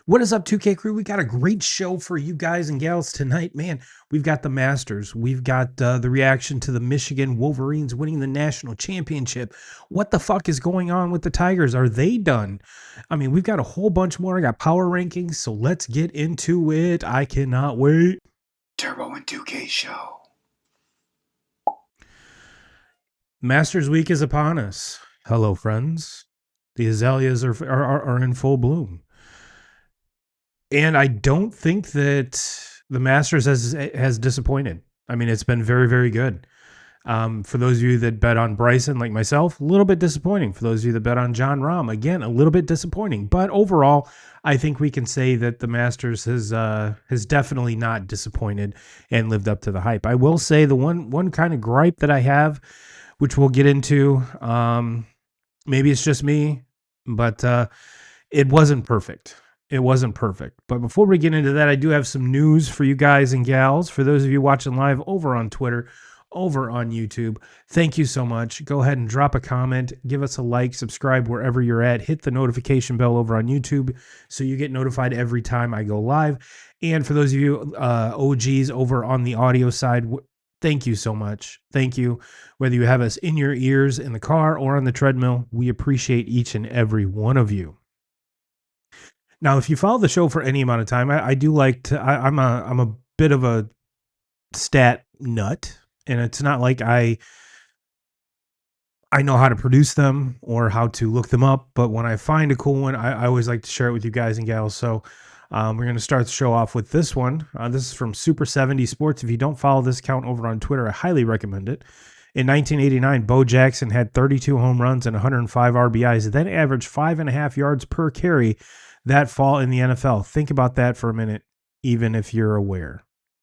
What is up, 2K crew? We got a great show for you guys and gals tonight. Man, we've got the Masters. We've got the reaction to the Michigan Wolverines winning the national championship. What the fuck is going on with the Tigers? Are they done? I mean, we've got a whole bunch more. I got power rankings, so let's get into it. I cannot wait. Turbo and 2K show. Masters week is upon us. Hello, friends. The azaleas are in full bloom. And I don't think that the Masters has disappointed. I mean, it's been very, very good. For those of you that bet on Bryson, like myself, a little bit disappointing. For those of you that bet on John Rahm, again, a little bit disappointing. But overall, I think we can say that the Masters has definitely not disappointed and lived up to the hype. I will say the one kind of gripe that I have, which we'll get into, maybe it's just me, but it wasn't perfect. It wasn't perfect. But before we get into that, I do have some news for you guys and gals. For those of you watching live over on Twitter, over on YouTube, thank you so much. Go ahead and drop a comment, give us a like, subscribe wherever you're at, hit the notification bell over on YouTube so you get notified every time I go live. And for those of you OGs over on the audio side, thank you so much. Thank you. Whether you have us in your ears in the car or on the treadmill, we appreciate each and every one of you. Now, if you follow the show for any amount of time, I do like to. I'm a bit of a stat nut, and it's not like I know how to produce them or how to look them up. But when I find a cool one, I always like to share it with you guys and gals. So we're going to start the show off with this one. This is from Super 70 Sports. If you don't follow this account over on Twitter, I highly recommend it. In 1989, Bo Jackson had 32 home runs and 105 RBIs, then averaged 5.5 yards per carry that fall in the NFL. Think about that for a minute, even if you're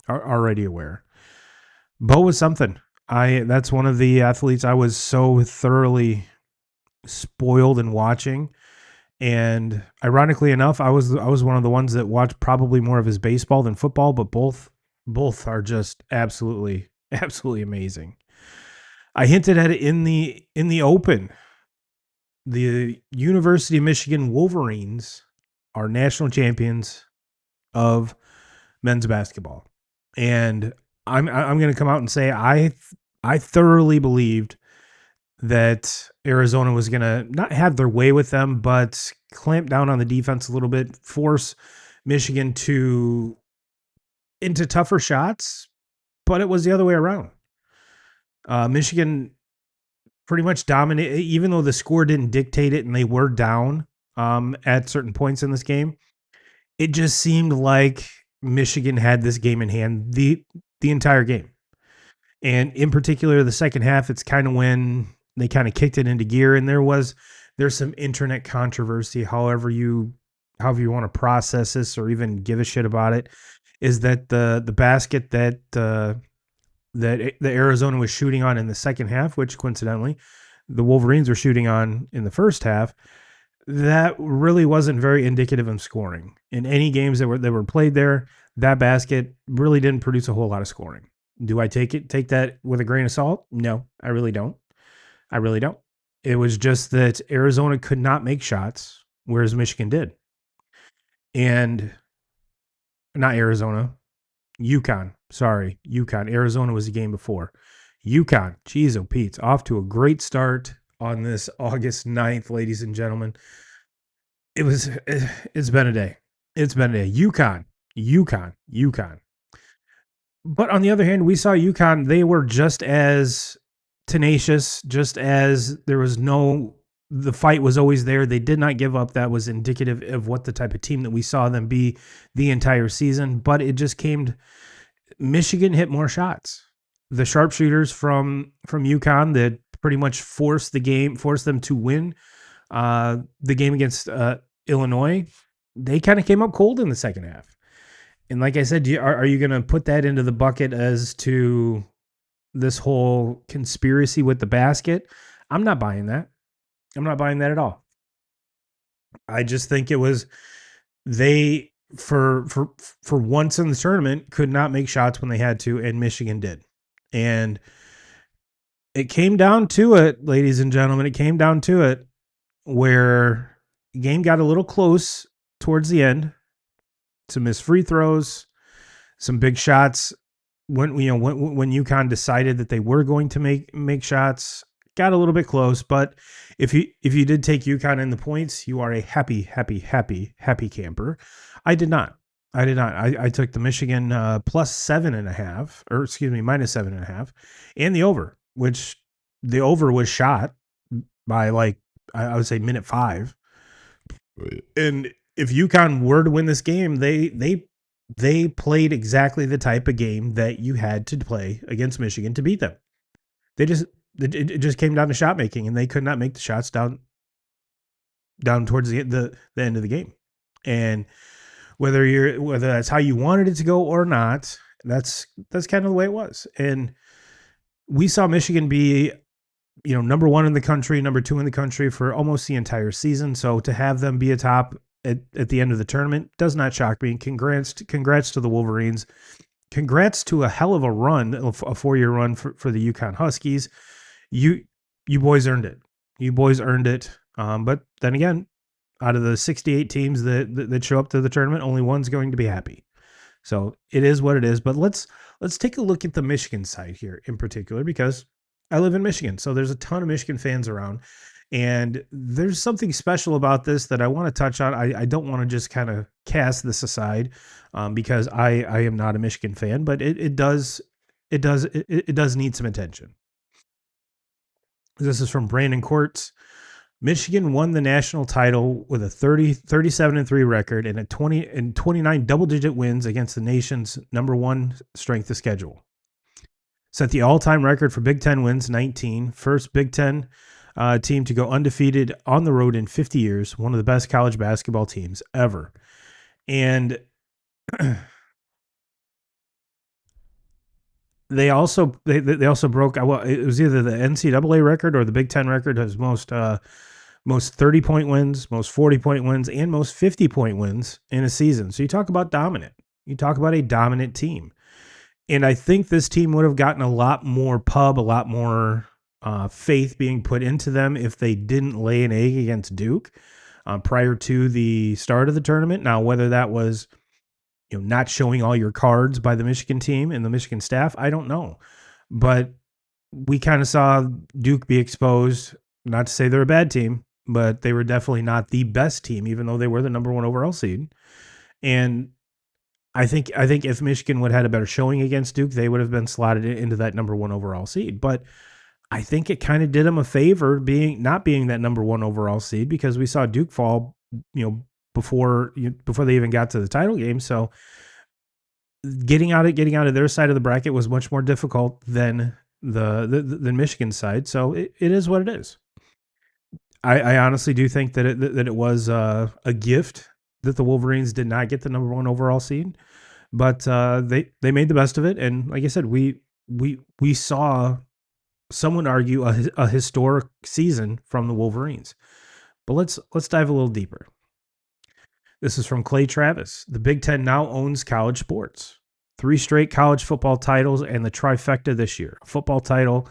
already aware. Bo was something. That's one of the athletes I was so thoroughly spoiled in watching. And ironically enough, I was one of the ones that watched probably more of his baseball than football, but both are just absolutely amazing. I hinted at it in the open. The University of Michigan Wolverines are national champions of men's basketball. And I'm going to come out and say I thoroughly believed that Arizona was going to not have their way with them, but clamp down on the defense a little bit, force Michigan into tougher shots, but it was the other way around. Michigan pretty much dominated, even though the score didn't dictate it and they were down at certain points in this game. It just seemed like Michigan had this game in hand the entire game. And in particular, the second half, it's kind of when they kind of kicked it into gear. And there's some internet controversy, however you want to process this or even give a shit about it, is that the basket that the Arizona was shooting on in the second half, which coincidentally the Wolverines were shooting on in the first half, that really wasn't very indicative of scoring. In any games that were played there, that basket really didn't produce a whole lot of scoring. Do I take that with a grain of salt? No, I really don't. It was just that Arizona could not make shots, whereas Michigan did. And not Arizona, UConn. Sorry, UConn. Arizona was the game before. UConn, geez, oh Pete's off to a great start on this August 9th, ladies and gentlemen. It's been a day. UConn. But on the other hand, we saw UConn, they were just as tenacious, just as the fight was always there. They did not give up. That was indicative of what the type of team that we saw them be the entire season. But it just Michigan hit more shots. The sharpshooters from UConn that pretty much forced them to win the game against Illinois, they kind of came up cold in the second half. And like I said, are you going to put that into the bucket as to this whole conspiracy with the basket? I'm not buying that. I'm not buying that at all. I just think it was they for once in the tournament could not make shots when they had to, and Michigan did. And it came down to it, ladies and gentlemen. It came down to it where the game got a little close towards the end. some missed free throws, some big shots. When UConn decided that they were going to make shots, got a little bit close. But if you did take UConn in the points, you are a happy camper. I did not. I did not. I took the Michigan plus 7.5, or excuse me, minus 7.5, and the over, which the over was shot by like I would say minute 5. And if UConn were to win this game, they played exactly the type of game that you had to play against Michigan to beat them. They just it just came down to shot making, and they could not make the shots down towards the end of the game. And whether that's how you wanted it to go or not, that's kind of the way it was. And we saw Michigan be number 1 in the country, number 2 in the country for almost the entire season. So to have them be atop at the end of the tournament does not shock me. Congrats to the Wolverines. Congrats to a hell of a run, a 4-year run for the UConn Huskies. You boys earned it. You boys earned it. But then again, out of the 68 teams that show up to the tournament, only one's going to be happy. So it is what it is. But let's take a look at the Michigan side here in particular, because I live in Michigan. So there's a ton of Michigan fans around. And there's something special about this that I want to touch on. I don't want to just kind of cast this aside because I am not a Michigan fan, but it does need some attention. This is from Brandon Quartz. Michigan won the national title with a 37-3 record and 29 double-digit wins against the nation's number 1 strength of schedule. Set the all-time record for Big Ten wins, 19. First Big Ten team to go undefeated on the road in 50 years. One of the best college basketball teams ever. And they also broke. Well, it was either the NCAA record or the Big Ten record as most 30-point wins, most 40-point wins, and most 50-point wins in a season. So you talk about dominant. You talk about a dominant team. And I think this team would have gotten a lot more pub, a lot more faith being put into them if they didn't lay an egg against Duke prior to the start of the tournament. Now, whether that was not showing all your cards by the Michigan team and the Michigan staff, I don't know. But we kind of saw Duke be exposed. Not to say they're a bad team, but they were definitely not the best team, even though they were the number 1 overall seed. And I think if Michigan would have had a better showing against Duke, they would have been slotted into that number 1 overall seed. But I think it kind of did them a favor not being that number 1 overall seed, because we saw Duke fall, before they even got to the title game. So getting out of their side of the bracket was much more difficult than the Michigan side. So it is what it is. I honestly do think that it was a gift that the Wolverines did not get the number 1 overall seed, but they made the best of it. And like I said, we saw, some would argue, a historic season from the Wolverines. But let's dive a little deeper. This is from Clay Travis. The Big Ten now owns college sports. 3 straight college football titles and the trifecta this year. A football title,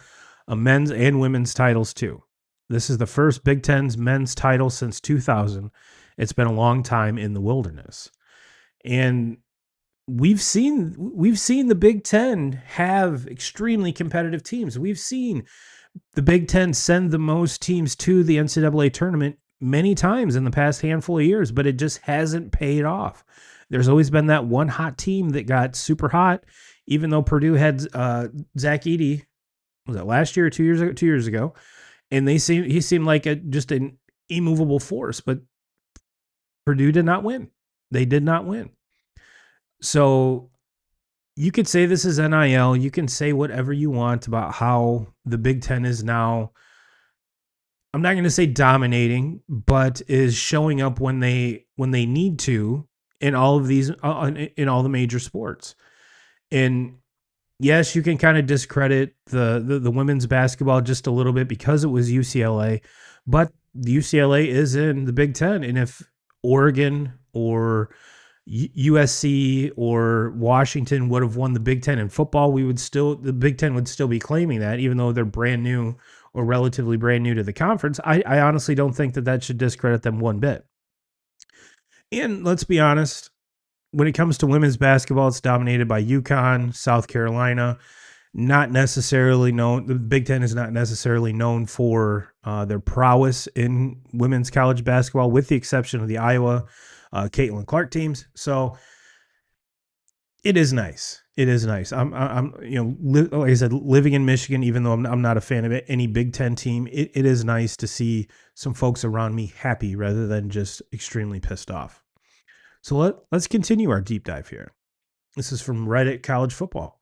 a men's and women's titles too. This is the first Big Ten's men's title since 2000. It's been a long time in the wilderness. And we've seen the Big Ten have extremely competitive teams. We've seen the Big Ten send the most teams to the NCAA tournament many times in the past handful of years, but it just hasn't paid off. There's always been that one hot team that got super hot, even though Purdue had Zach Edey, was it last year or 2 years ago? 2 years ago, and he seemed like just an immovable force, but Purdue did not win. They did not win. So you could say this is NIL. You can say whatever you want about how the Big Ten is now, I'm not going to say dominating, but is showing up when they need to in all of these in all the major sports. And yes, you can kind of discredit the women's basketball just a little bit because it was UCLA, but the UCLA is in the Big Ten, and if Oregon or USC or Washington would have won the Big Ten in football, the Big Ten would still be claiming that, even though they're brand new or relatively brand new to the conference. I honestly don't think that should discredit them one bit. And let's be honest, when it comes to women's basketball, it's dominated by UConn, South Carolina. Not necessarily known. The Big Ten is not necessarily known for their prowess in women's college basketball, with the exception of the Iowa Caitlin Clark teams. So it is nice. It is nice. I'm like I said, living in Michigan, even though I'm not a fan of any Big Ten team, it is nice to see some folks around me happy rather than just extremely pissed off. So let's continue our deep dive here. This is from Reddit College Football.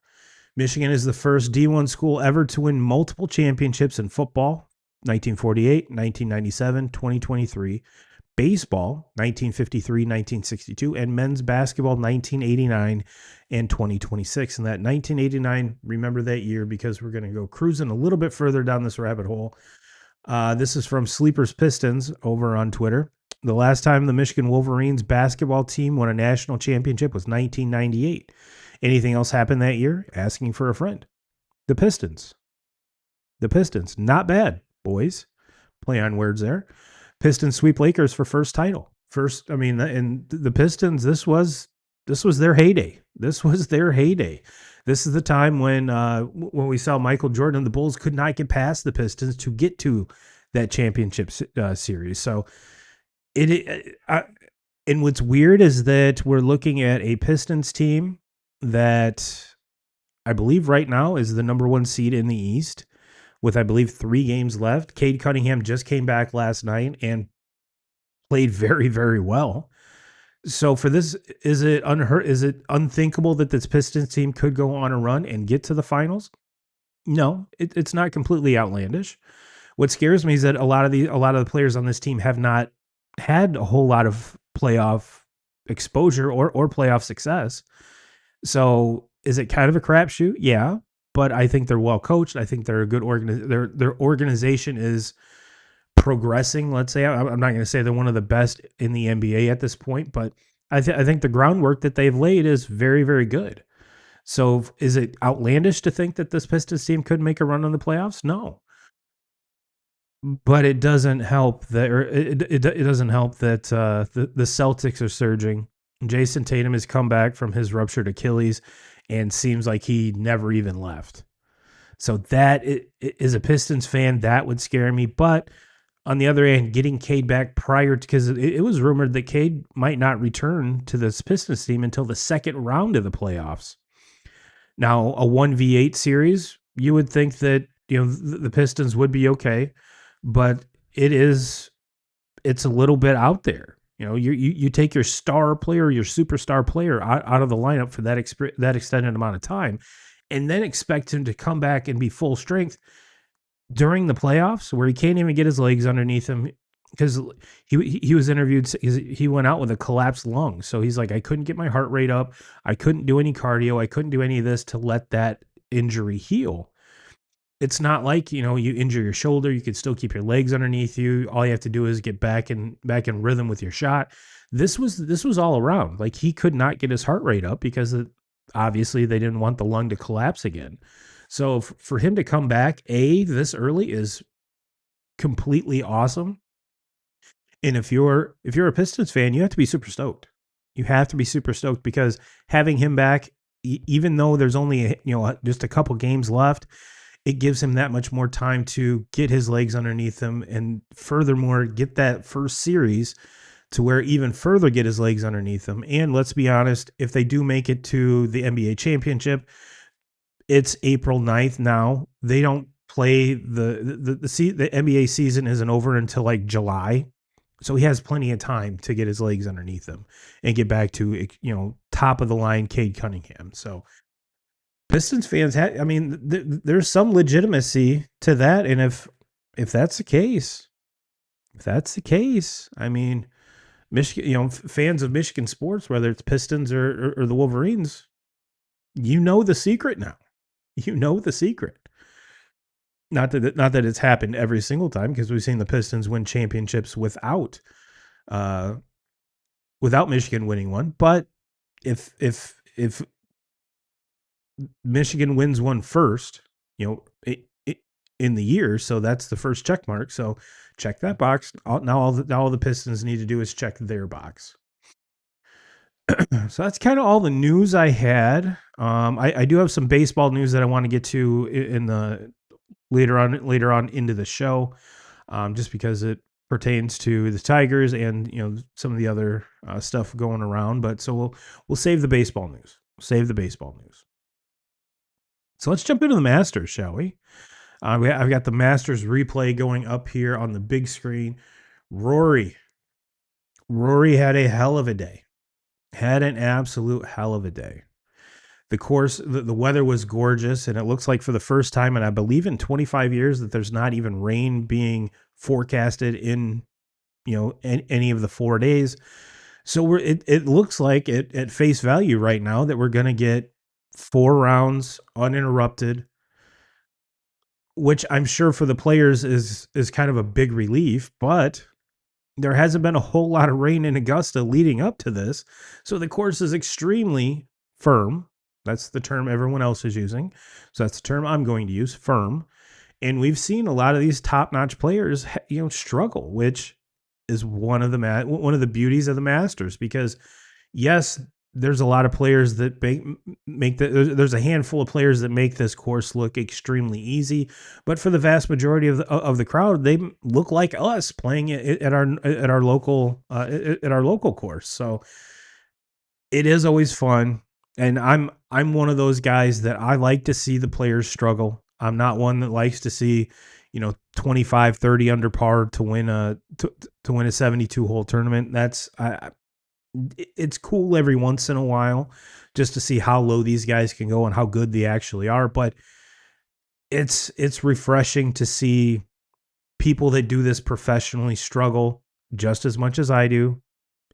Michigan is the first D1 school ever to win multiple championships in football: 1948, 1997, 2023, baseball, 1953, 1962, and men's basketball, 1989 and 2026. And that 1989, remember that year because we're going to go cruising a little bit further down this rabbit hole. This is from Sleepers Pistons over on Twitter. The last time the Michigan Wolverines basketball team won a national championship was 1998. Anything else happened that year? Asking for a friend. The Pistons. The Pistons. Not bad, boys. Play on words there. Pistons sweep Lakers for first title. First, I mean, and the Pistons, this was their heyday. This was their heyday. This is the time when we saw Michael Jordan, the Bulls could not get past the Pistons to get to that championship series. So and what's weird is that we're looking at a Pistons team that I believe right now is the number one seed in the East with, I believe, 3 games left. Cade Cunningham just came back last night and played very, very well. So for this, is it unthinkable that this Pistons team could go on a run and get to the finals? No, it's not completely outlandish. What scares me is that a lot of the players on this team have not had a whole lot of playoff exposure or playoff success. So is it kind of a crapshoot? Yeah, but I think they're well coached. I think they're a good their organization is progressing. Let's say I'm not going to say they're one of the best in the NBA at this point, but I think the groundwork that they've laid is very, very good. So is it outlandish to think that this Pistons team could make a run on the playoffs? No, but it doesn't help that it doesn't help that the Celtics are surging. Jason Tatum has come back from his ruptured Achilles and seems like he never even left. So that is a Pistons fan, that would scare me. But on the other hand, getting Cade back prior to, because it was rumored that Cade might not return to this Pistons team until the second round of the playoffs. Now, a 1v8 series, you would think that, the Pistons would be okay, but it's a little bit out there. You take your star player, your superstar player out of the lineup for that extended amount of time, and then expect him to come back and be full strength during the playoffs, where he can't even get his legs underneath him, because he was interviewed. He went out with a collapsed lung, so he's like, I couldn't get my heart rate up, I couldn't do any cardio, I couldn't do any of this to let that injury heal. It's not like, you injure your shoulder, you can still keep your legs underneath you. All you have to do is get back in rhythm with your shot. This was all around. Like, he could not get his heart rate up because obviously they didn't want the lung to collapse again. So for him to come back this early is completely awesome. And if you're a Pistons fan, you have to be super stoked. You have to be super stoked because having him back, even though there's only just a couple games left, it gives him that much more time to get his legs underneath him, and furthermore, get that first series to where even further get his legs underneath him. And let's be honest, if they do make it to the NBA championship, it's April 9th now. They don't play the NBA season isn't over until like July. So he has plenty of time to get his legs underneath him and get back to, top of the line Cade Cunningham. So Pistons fans there's some legitimacy to that. And if that's the case, I mean, Michigan, fans of Michigan sports, whether it's Pistons or the Wolverines, the secret now. The secret. Not that it's happened every single time, because we've seen the Pistons win championships without Michigan winning one. But if Michigan wins one first, in the year, so that's the first check mark. So check that box. Now all the Pistons need to do is check their box. So that's kind of all the news I had. I do have some baseball news that I want to get to in the later on into the show, just because it pertains to the Tigers and some of the other stuff going around. But so we'll save the baseball news. Save the baseball news. So let's jump into the Masters, shall we? I've got the Masters replay going up here on the big screen. Rory. Rory had a hell of a day. Had an absolute hell of a day. The course, the weather was gorgeous, and it looks like for the first time, and I believe in 25 years, that there's not even rain being forecasted in any of the 4 days. So it looks like at face value right now that we're going to get 4 rounds uninterrupted, which I'm sure for the players is kind of a big relief, but there hasn't been a whole lot of rain in Augusta leading up to this. So the course is extremely firm. That's the term everyone else is using. So that's the term I'm going to use, firm. And we've seen a lot of these top-notch players, struggle, which is one of the beauties of the Masters, because yes, there's a lot of players that there's a handful of players that make this course look extremely easy, but for the vast majority of the crowd, they look like us playing it at our local course. So it is always fun, and I'm one of those guys that I like to see the players struggle. I'm not one that likes to see 25 30 under par to win a 72 hole tournament. It's cool every once in a while just to see how low these guys can go and how good they actually are, but it's refreshing to see people that do this professionally struggle just as much as I do,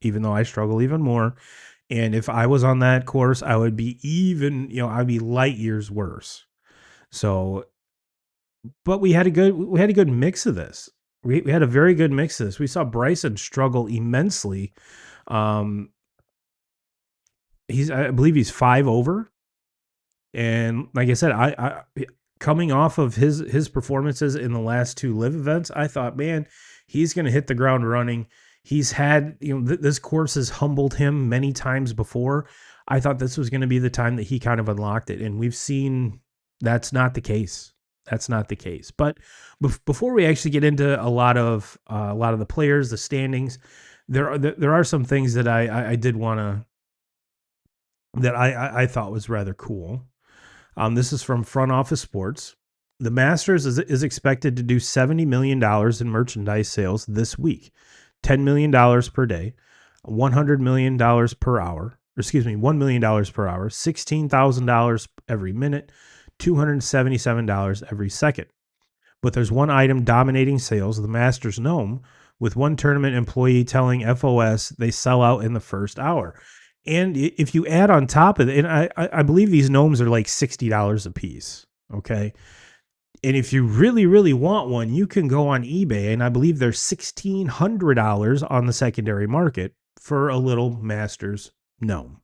even though I struggle even more. And if I was on that course, I would be I'd be light years worse. So, but we had a good mix of this. We had a very good mix of this. We saw Bryson struggle immensely. Um, I believe he's 5 over, and like I said, I coming off of his performances in the last two live events, I thought, man, he's going to hit the ground running. He's had, this course has humbled him many times before. I thought this was going to be the time that he kind of unlocked it, and we've seen that's not the case. That's not the case. But before we actually get into a lot of the players, the standings, there are some things that I did want to that I thought was rather cool. This is from Front Office Sports. The Masters is expected to do $70 million in merchandise sales this week, $10 million per day, $100 million per hour, or excuse me, $1 million per hour, $16,000 every minute, $277 every second. But there's one item dominating sales, the Masters Gnome, with one tournament employee telling FOS they sell out in the first hour. And if you add on top of it, and I believe these gnomes are like $60 a piece. Okay. And if you really, really want one, you can go on eBay, and I believe they're $1,600 on the secondary market for a little Masters gnome.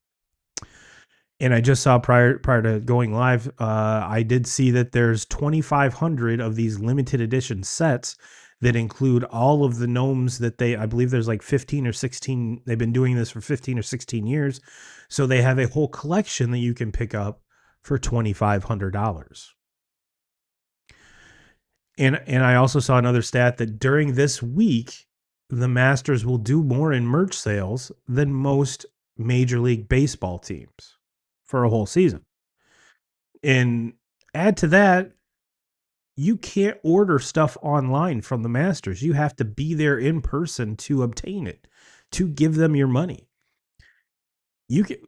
And I just saw prior to going live, I did see that there's 2,500 of these limited edition sets that include all of the gnomes that I believe there's like 15 or 16. They've been doing this for 15 or 16 years. So they have a whole collection that you can pick up for $2,500. And I also saw another stat that during this week, the Masters will do more in merch sales than most Major League Baseball teams for a whole season. And add to that, you can't order stuff online from the Masters. You have to be there in person to obtain it, to give them your money. You can,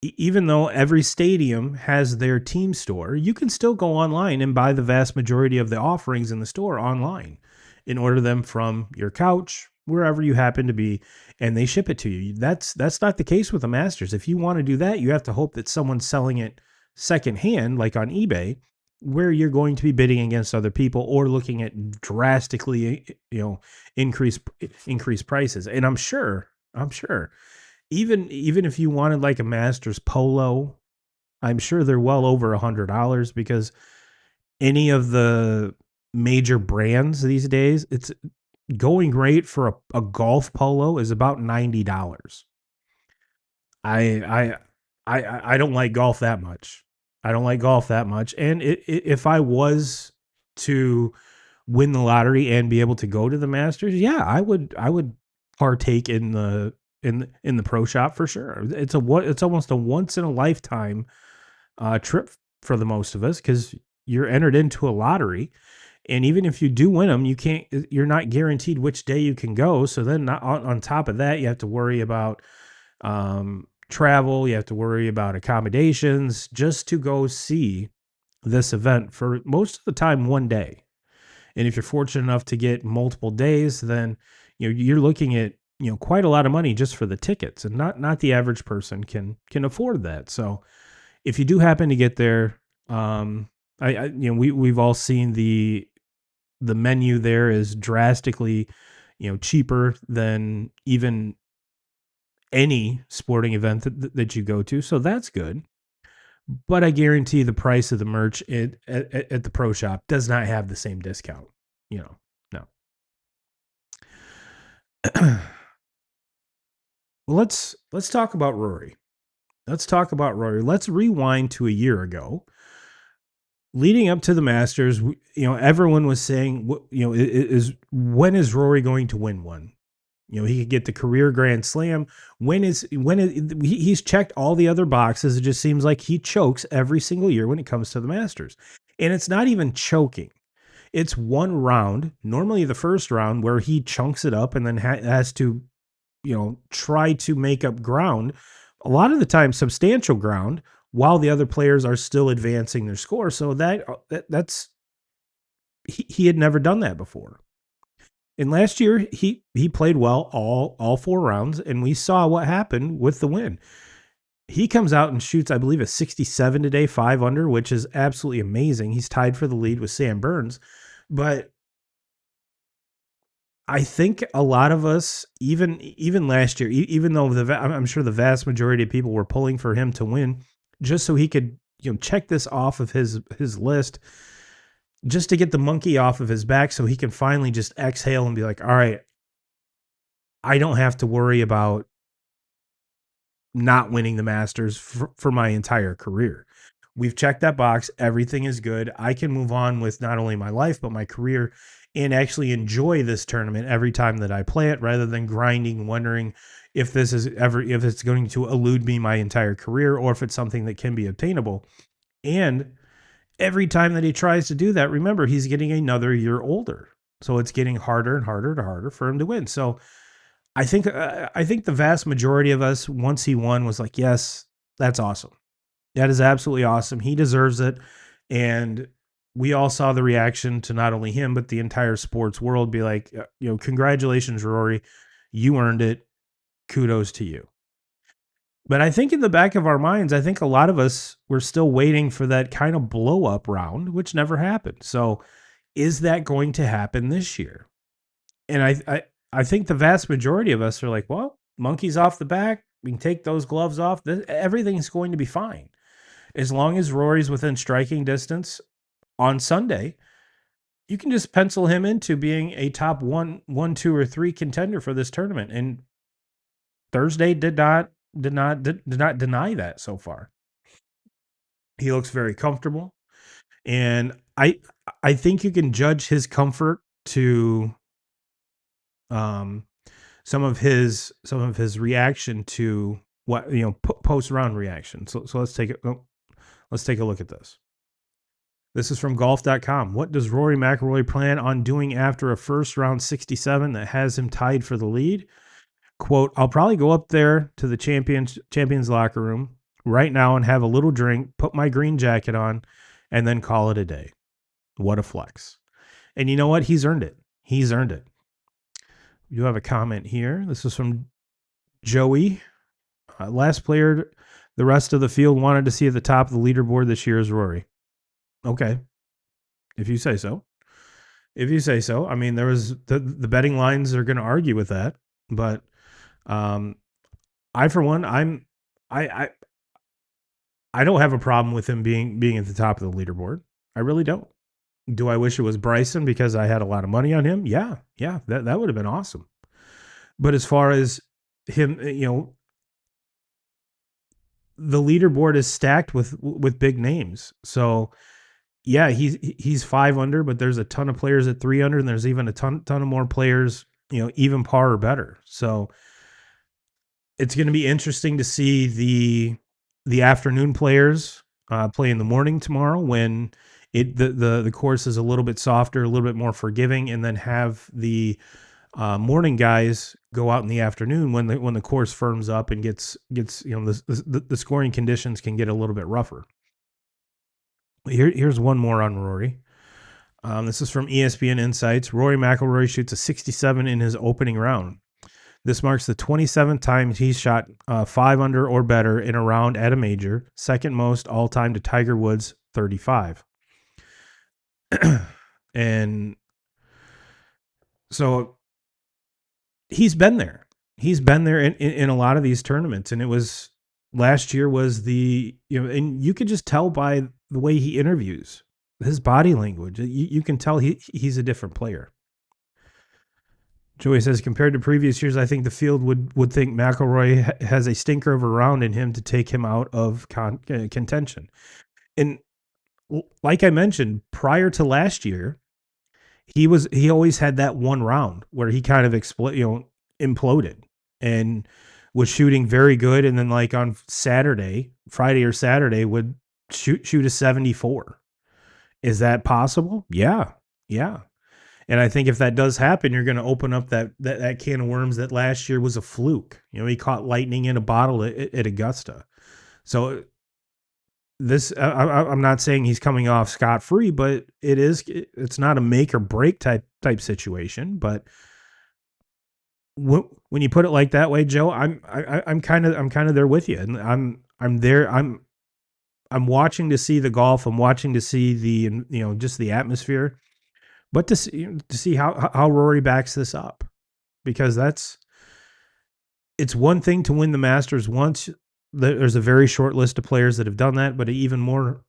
even though every stadium has their team store, you can still go online and buy the vast majority of the offerings in the store online and order them from your couch, wherever you happen to be, and they ship it to you. That's not the case with the Masters. If you want to do that, you have to hope that someone's selling it secondhand, like on eBay, where you're going to be bidding against other people or looking at drastically, increase prices. And I'm sure, even if you wanted like a Masters polo, I'm sure they're well over $100, because any of the major brands these days, it's going great for a golf polo is about $90. I I don't like golf that much. I don't like golf that much. And if I was to win the lottery and be able to go to the Masters, yeah, I would partake in the pro shop for sure. It's almost a once in a lifetime trip for the most of us because you're entered into a lottery, and even if you do win them, you're not guaranteed which day you can go. So then on top of that, you have to worry about travel, you have to worry about accommodations just to go see this event for most of the time one day. And if you're fortunate enough to get multiple days, then you're looking at quite a lot of money just for the tickets, and not the average person can afford that. So if you do happen to get there, I we've all seen the menu there is drastically cheaper than even any sporting event that you go to, so that's good. But I guarantee the price of the merch at the pro shop does not have the same discount. You know, no. Well, let's talk about Rory. Let's talk about Rory. Let's rewind to a year ago. Leading up to the Masters, everyone was saying, is when is Rory going to win one? He could get the career Grand Slam. He's checked all the other boxes. It just seems like he chokes every single year when it comes to the Masters. And it's not even choking. It's one round, normally the first round, where he chunks it up and then has to, try to make up ground. A lot of the time, substantial ground, while the other players are still advancing their score. So that's he had never done that before. And last year he played well all four rounds, and we saw what happened with the win. He comes out and shoots, I believe, a 67 today, 5 under, which is absolutely amazing. He's tied for the lead with Sam Burns. But I think a lot of us, even last year, even though I'm sure the vast majority of people were pulling for him to win, just so he could check this off of his list, just to get the monkey off of his back, so he can finally just exhale and be like, all right, I don't have to worry about not winning the Masters for my entire career. We've checked that box. Everything is good. I can move on with not only my life, but my career, and actually enjoy this tournament every time that I play it, rather than grinding, wondering if if it's going to elude me my entire career, or if it's something that can be obtainable. And every time that he tries to do that, remember, he's getting another year older. So it's getting harder and harder and harder for him to win. So I think the vast majority of us, once he won, was like, yes, that's awesome. That is absolutely awesome. He deserves it. And we all saw the reaction to not only him, but the entire sports world be like, congratulations, Rory. You earned it. Kudos to you. But I think in the back of our minds, I think a lot of us were still waiting for that kind of blow up round, which never happened. So is that going to happen this year? And I think the vast majority of us are like, well, monkey's off the back. We can take those gloves off. Everything's going to be fine. As long as Rory's within striking distance on Sunday, you can just pencil him into being a top one, two, or three contender for this tournament. And Thursday did not deny that so far. He looks very comfortable. And I think you can judge his comfort to um some of his reaction to what post round reaction. So let's take a look at this. This is from golf.com. What does Rory McIlroy plan on doing after a first round 67 that has him tied for the lead? Quote, I'll probably go up there to the champions locker room right now and have a little drink, put my green jacket on, and then call it a day. What a flex. And you know what? He's earned it. He's earned it. You have a comment here. This is from Joey. Last player the rest of the field wanted to see at the top of the leaderboard this year is Rory. Okay. If you say so. If you say so. I mean, there was the betting lines are going to argue with that, but um, I for one, I I I don't have a problem with him being at the top of the leaderboard. I really don't. Do I wish it was Bryson because I had a lot of money on him? Yeah, yeah, that would have been awesome. But as far as him, the leaderboard is stacked with big names. So yeah, he's 5 under, but there's a ton of players at 3 under, and there's even a ton of more players, even par or better. So it's going to be interesting to see the afternoon players play in the morning tomorrow when the course is a little bit softer, a little bit more forgiving, and then have the morning guys go out in the afternoon when the course firms up and gets the scoring conditions can get a little bit rougher. Here's one more on Rory. This is from ESPN Insights. Rory McIlroy shoots a 67 in his opening round. This marks the 27th time he's shot 5 under or better in a round at a major, second most all time to Tiger Woods' 35. And so he's been there. He's been there in a lot of these tournaments. And it was last year was and you could just tell by the way he interviews, his body language. You can tell he's a different player. Joey says, compared to previous years, I think the field would think McIlroy has a stinker of a round in him to take him out of contention. And like I mentioned, prior to last year, he always had that one round where he kind of imploded and was shooting very good, and then like on Friday or Saturday, would shoot a 74. Is that possible? Yeah, yeah. And I think if that does happen, you're going to open up that can of worms that last year was a fluke. He caught lightning in a bottle at Augusta. So I'm not saying he's coming off scot free, but it's not a make or break type situation. But when you put it like that way, Joe, I'm kind of there with you, and I'm there. I'm watching to see the golf. I'm watching to see the just the atmosphere. But to see how Rory backs this up, because it's one thing to win the Masters once. There's a very short list of players that have done that, but even more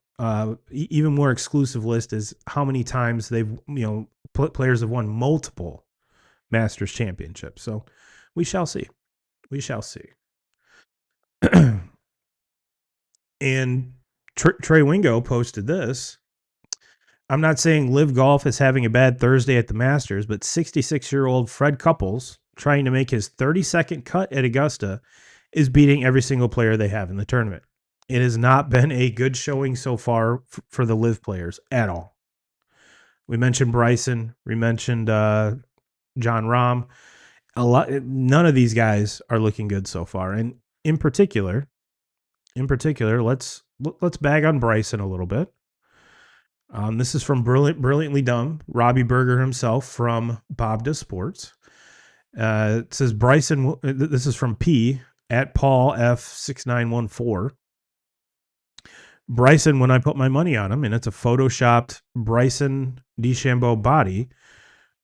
exclusive list is how many times players have won multiple Masters championships. So we shall see. We shall see. And Trey Wingo posted this. I'm not saying Live Golf is having a bad Thursday at the Masters, but 66-year-old Fred Couples, trying to make his 32nd cut at Augusta, is beating every single player they have in the tournament. It has not been a good showing so far for the Live players at all. We mentioned Bryson. We mentioned John Rahm. None of these guys are looking good so far. And in particular, let's bag on Bryson a little bit. This is from Brilliantly Dumb, Robbie Berger himself from Bob Does Sports. It says Bryson, this is from P at Paul F6914. Bryson, when I put my money on him, and it's a photoshopped Bryson DeChambeau body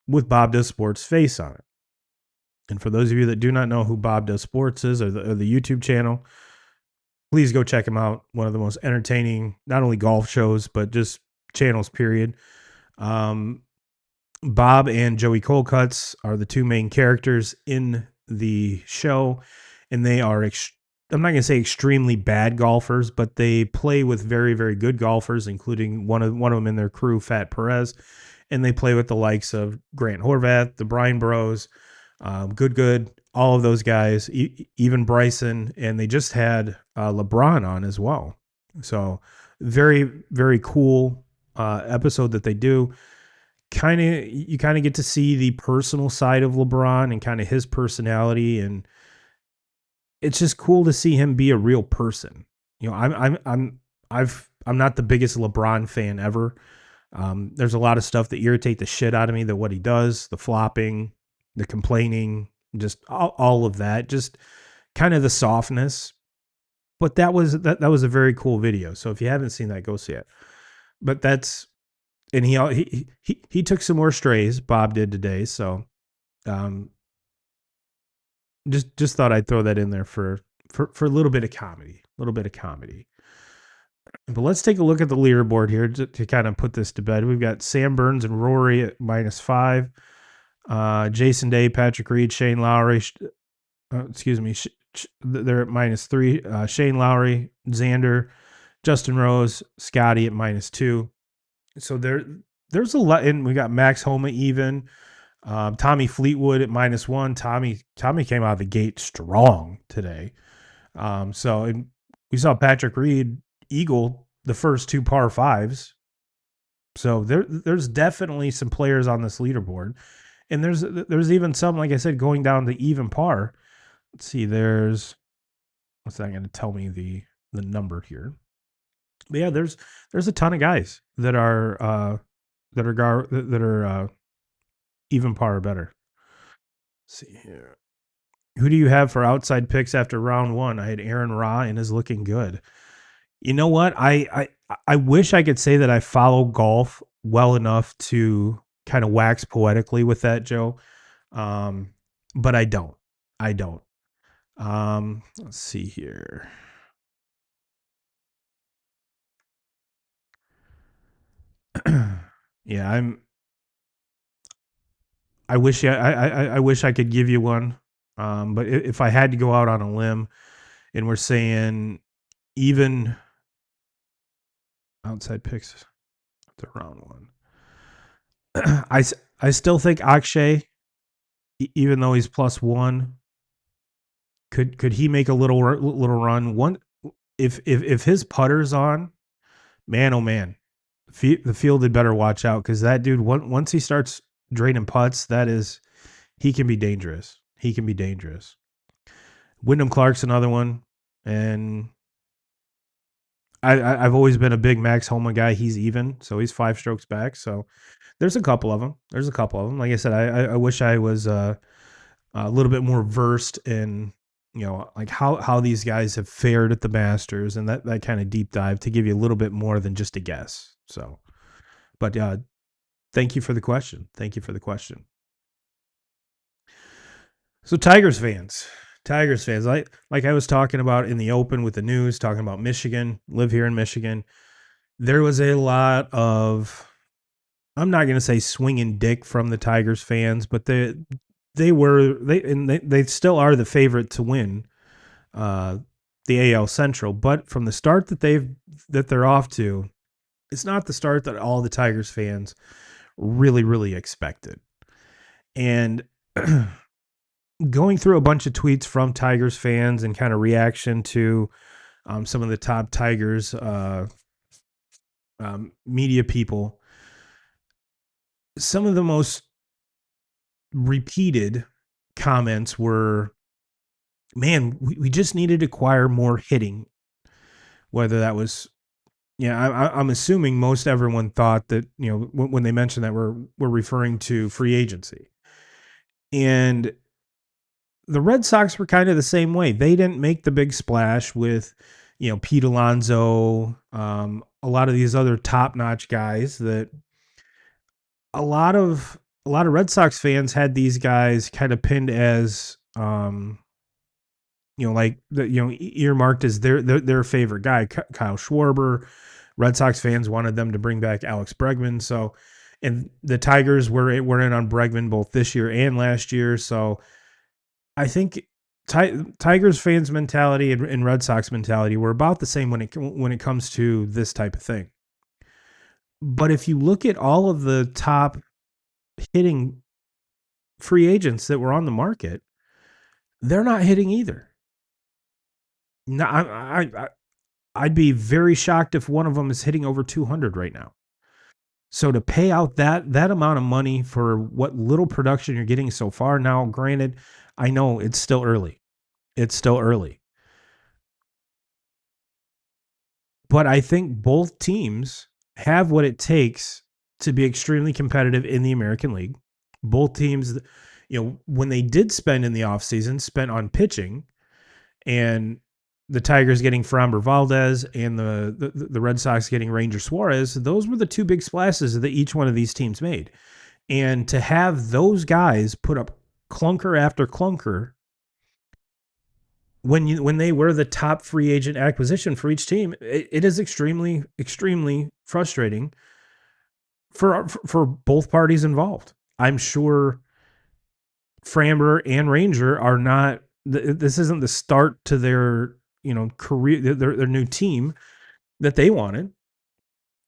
with Bob Does Sports face on it. And for those of you that do not know who Bob Does Sports is, or the YouTube channel, please go check him out. One of the most entertaining, not only golf shows, but just channels, period. Bob and Joey Colcuts are the two main characters in the show, and they are I'm not going to say extremely bad golfers, but they play with very, very good golfers, including one of them in their crew, Fat Perez, and they play with the likes of Grant Horvath, the Bryan Bros, Good, all of those guys, even Bryson, and they just had LeBron on as well. So very, very cool episode that they do. You kind of get to see the personal side of LeBron and kind of his personality, and it's just cool to see him be a real person. I'm not the biggest LeBron fan ever. There's a lot of stuff that irritate the shit out of me, that what he does, the flopping, the complaining, just all of that, just kind of the softness. But that was a very cool video. So if you haven't seen that, go see it. But and he took some more strays, Bob did today. So just thought I'd throw that in there for a little bit of comedy, But let's take a look at the leaderboard here to kind of put this to bed. We've got Sam Burns and Rory at -5. Jason Day, Patrick Reed, Shane Lowry, they're at -3. Shane Lowry, Xander, Justin Rose, Scotty at -2. So there's a lot, and we got Max Homa even. Tommy Fleetwood at -1. Tommy came out of the gate strong today. And we saw Patrick Reed eagle the first two par fives. So there's definitely some players on this leaderboard, and there's even some, like I said, going down to even par. Let's see, what's that going to tell me the number here? But yeah, there's a ton of guys that are even par or better. Let's see here. Who do you have for outside picks after round one? I had Aaron Ra and is looking good. You know what? I wish I could say that I follow golf well enough to kind of wax poetically with that, Joe. But I don't. I don't. Let's see here. Yeah, I wish I could give you one. But if I had to go out on a limb, and we're saying even outside picks after round one, I still think Akshay, even though he's +1, could he make a little run? One, if his putter's on, man, oh man, the field had better watch out, because that dude, once he starts draining putts, he can be dangerous. He can be dangerous. Wyndham Clark's another one, and I've always been a big Max Homa guy. He's even, so he's 5 strokes back. So there's a couple of them. Like I said, I wish I was a little bit more versed in, like how these guys have fared at the Masters, and that kind of deep dive to give you a little bit more than just a guess. So, but thank you for the question. Thank you for the question. So Tigers fans, like I was talking about in the open with the news, talking about Michigan, live here in Michigan. There was a lot of, I'm not going to say swinging dick from the Tigers fans, but they still are the favorite to win uh, the AL Central. But from the start that they're off to, it's not the start that all the Tigers fans really expected. And going through a bunch of tweets from Tigers fans and kind of reaction to some of the top Tigers media people, some of the most repeated comments were, man, we just needed to acquire more hitting. Whether that was, I'm assuming most everyone thought that, when they mentioned that, we're referring to free agency. And the Red Sox were kind of the same way. They didn't make the big splash with, Pete Alonso, a lot of these other top-notch guys that a lot of Red Sox fans had these guys kind of pinned as, like earmarked as their favorite guy. Kyle Schwarber. Red Sox fans wanted them to bring back Alex Bregman. So, and the Tigers were in on Bregman both this year and last year. So, I think Tigers fans' mentality and Red Sox mentality were about the same when it comes to this type of thing. But if you look at all of the top hitting free agents that were on the market, they're not hitting either. No, I'd be very shocked if one of them is hitting over 200 right now. So to pay out that amount of money for what little production you're getting so far, now granted, I know it's still early. But I think both teams have what it takes to be extremely competitive in the American League. Both teams, when they did spend in the offseason, spent on pitching, and the Tigers getting Framber Valdez and the Red Sox getting Ranger Suarez, those were the two big splashes that each one of these teams made. And to have those guys put up clunker after clunker when they were the top free agent acquisition for each team, it is extremely frustrating for both parties involved. I'm sure Framber and Ranger are not This isn't the start to their career, their new team that they wanted.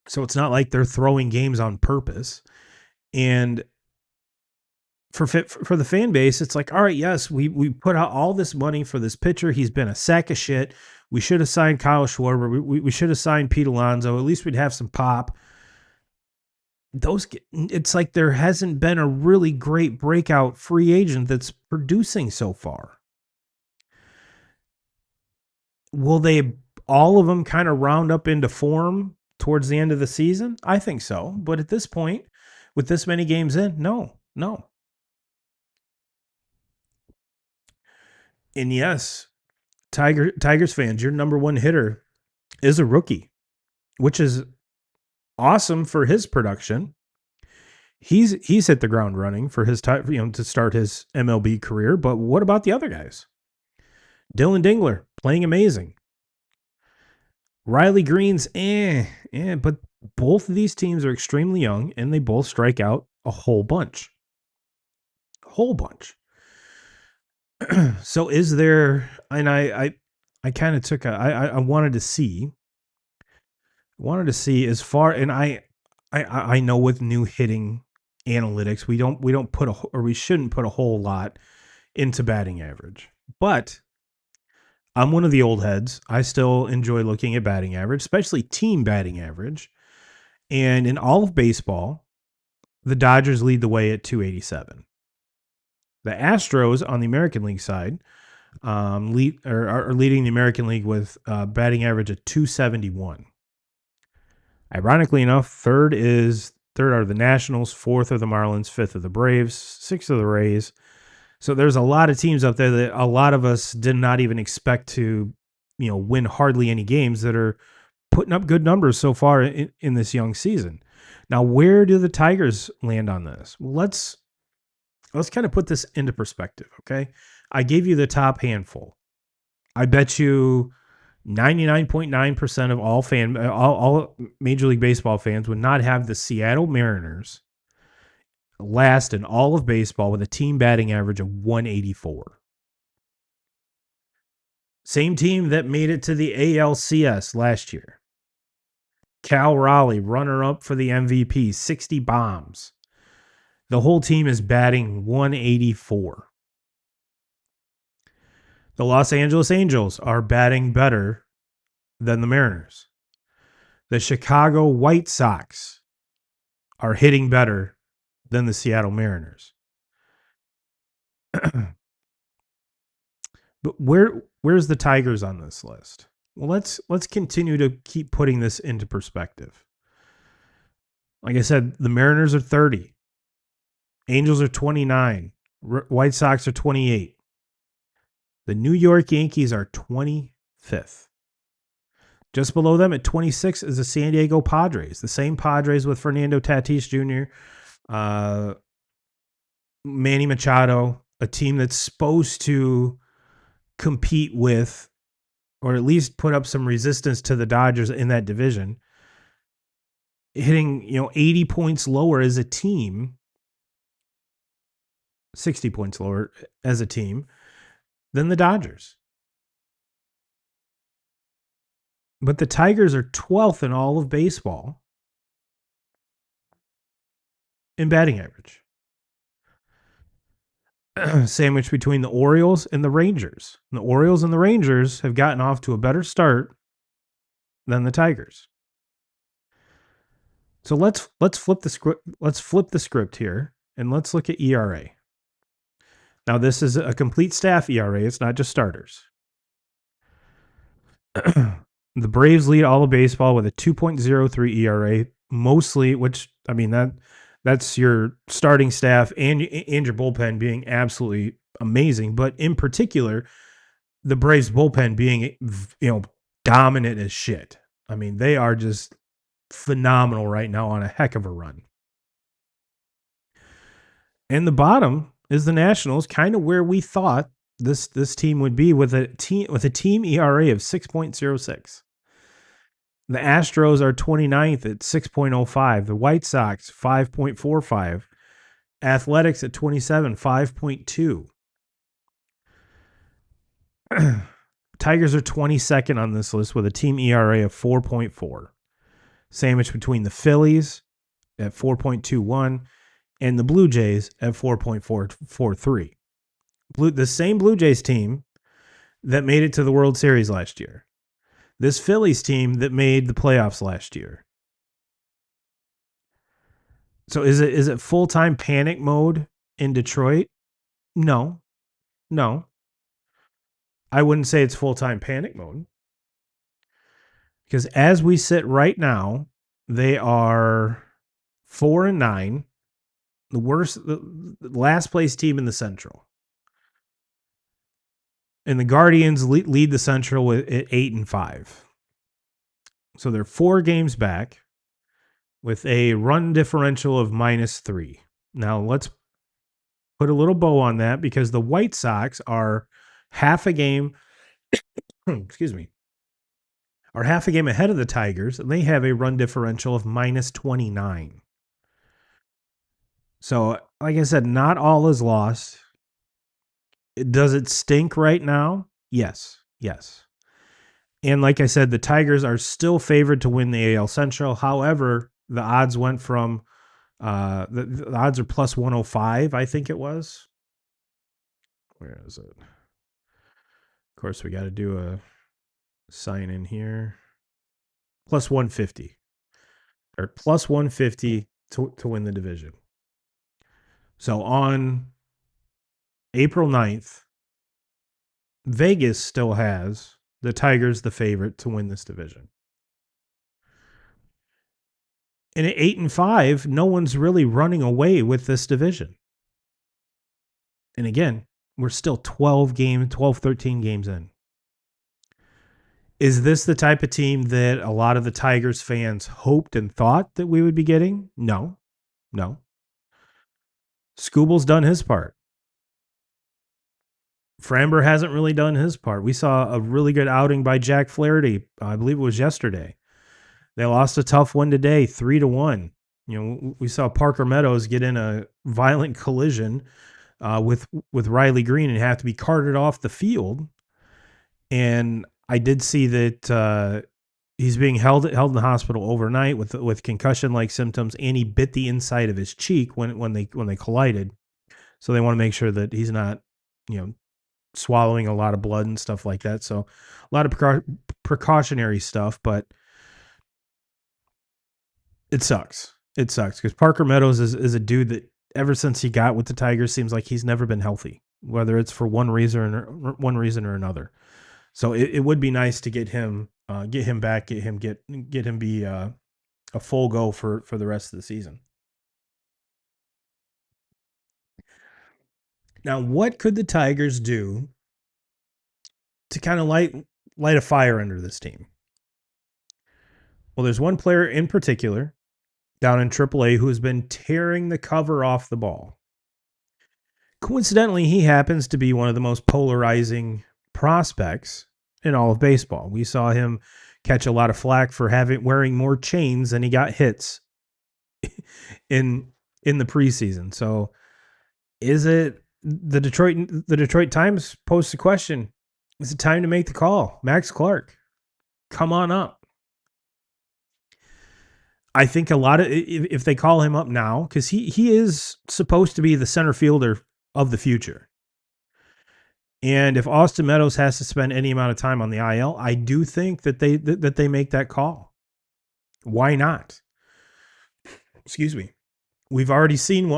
So it's not like they're throwing games on purpose. And for the fan base, it's like, all right, yes, we put out all this money for this pitcher. He's been a sack of shit. We should have signed Kyle Schwarber. We should have signed Pete Alonso. At least we'd have some pop. It's like there hasn't been a really great breakout free agent that's producing so far. Will they all of them kind of round up into form towards the end of the season? I think so. But at this point, with this many games in, no. And yes, Tigers fans, your number one hitter is a rookie, which is awesome for his production. He's hit the ground running for his time, to start his MLB career. But what about the other guys? Dylan Dingler playing amazing. Riley Green's but both of these teams are extremely young and they both strike out a whole bunch. So is there, and I kind of took I wanted to see as far, and I know with new hitting analytics, we don't put we shouldn't put a whole lot into batting average. But I'm one of the old heads. I still enjoy looking at batting average, especially team batting average. And in all of baseball, the Dodgers lead the way at 287. The Astros on the American League side are leading the American League with batting average at 271. Ironically enough, third are the Nationals, fourth are the Marlins, fifth are the Braves, sixth are the Rays. So there's a lot of teams up there that a lot of us did not even expect to, win hardly any games, that are putting up good numbers so far in this young season. Now, where do the Tigers land on this? Well, let's kind of put this into perspective, okay? I gave you the top handful. I bet you 99.9% of all Major League Baseball fans would not have the Seattle Mariners last in all of baseball with a team batting average of 184. Same team that made it to the ALCS last year. Cal Raleigh, runner-up for the MVP, 60 bombs. The whole team is batting 184. The Los Angeles Angels are batting better than the Mariners. The Chicago White Sox are hitting better than the Seattle Mariners. But where's the Tigers on this list? Well, let's continue to keep putting this into perspective. Like I said, the Mariners are 30. Angels are 29. White Sox are 28. The New York Yankees are 25th. Just below them at 26 is the San Diego Padres, the same Padres with Fernando Tatis Jr., Manny Machado, a team that's supposed to compete with, or at least put up some resistance to the Dodgers in that division, hitting 80 points lower as a team, 60 points lower as a team than the Dodgers. But the Tigers are 12th in all of baseball in batting average. Sandwich between the Orioles and the Rangers. And the Orioles and the Rangers have gotten off to a better start than the Tigers. So let's flip the script. Let's flip the script here and let's look at ERA. Now this is a complete staff ERA. It's not just starters. The Braves lead all of baseball with a 2.03 ERA, mostly, which I mean that's your starting staff and your bullpen being absolutely amazing, but in particular, the Braves bullpen being dominant as shit. I mean, they are just phenomenal right now on a heck of a run. And the bottom is the Nationals, kind of where we thought this team would be with a team ERA of 6.06. The Astros are 29th at 6.05. The White Sox 5.45. Athletics at 27, 5.2. Tigers are 22nd on this list with a team ERA of 4.4. Sandwich between the Phillies at 4.21 and the Blue Jays at 4.443. The same Blue Jays team that made it to the World Series last year. This Phillies team that made the playoffs last year. So is it full-time panic mode in Detroit? No. No. I wouldn't say it's full-time panic mode. Because as we sit right now, they are 4-9, the last place team in the Central. And the Guardians lead the Central at 8-5. So they're 4 games back with a run differential of -3. Now let's put a little bow on that because the White Sox are half a game, excuse me, are half a game ahead of the Tigers, and they have a run differential of -29. So, like I said, not all is lost. Does it stink right now? Yes. Yes. And like I said, the Tigers are still favored to win the AL Central. However, the odds went from the odds are plus 105, I think it was. Where is it? Of course, we got to do a sign in here. Plus 150. Or plus 150 to win the division. So on April 9th, Vegas still has the Tigers the favorite to win this division. And at 8-5, no one's really running away with this division. And again, we're still 12, 13 games in. Is this the type of team that a lot of the Tigers fans hoped and thought that we would be getting? No. No. Scooble's done his part. Framber hasn't really done his part. We saw a really good outing by Jack Flaherty. I believe it was yesterday. They lost a tough one today, 3-1. You know, we saw Parker Meadows get in a violent collision with Riley Green and have to be carted off the field. And I did see that he's being held in the hospital overnight with concussion-like symptoms, and he bit the inside of his cheek when they collided. So they want to make sure that he's not, swallowing a lot of blood and stuff like that. So a lot of precautionary stuff, but it sucks. It sucks because Parker Meadows is a dude that ever since he got with the Tigers seems like he's never been healthy, whether it's for one reason or another. So it would be nice to get him back, get him be a full go for the rest of the season. Now, what could the Tigers do to kind of light a fire under this team? Well, there's one player in particular down in AAA who has been tearing the cover off the ball. Coincidentally, he happens to be one of the most polarizing prospects in all of baseball. We saw him catch a lot of flack for wearing more chains than he got hits in the preseason. So, is it the Detroit Times posed a question? Is it time to make the call? Max Clark, come on up. I think a lot of if they call him up now, because he is supposed to be the center fielder of the future. And if Austin Meadows has to spend any amount of time on the IL, I do think that they make that call. Why not? Excuse me. We've already seen